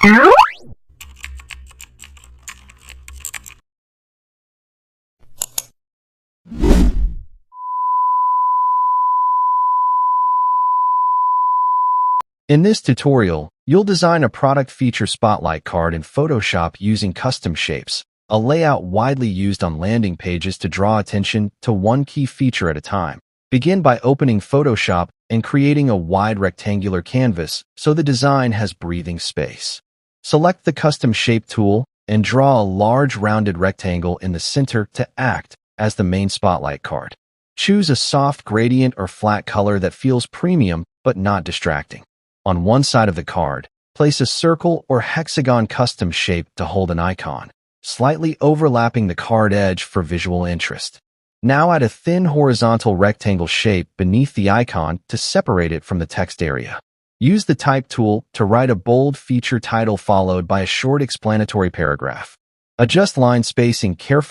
In this tutorial, you'll design a product feature spotlight card in Photoshop using custom shapes, a layout widely used on landing pages to draw attention to one key feature at a time. Begin by opening Photoshop and creating a wide rectangular canvas so the design has breathing space. Select the Custom Shape tool and draw a large rounded rectangle in the center to act as the main spotlight card. Choose a soft gradient or flat color that feels premium but not distracting. On one side of the card, place a circle or hexagon custom shape to hold an icon, slightly overlapping the card edge for visual interest. Now add a thin horizontal rectangle shape beneath the icon to separate it from the text area. Use the Type tool to write a bold feature title followed by a short explanatory paragraph. Adjust line spacing carefully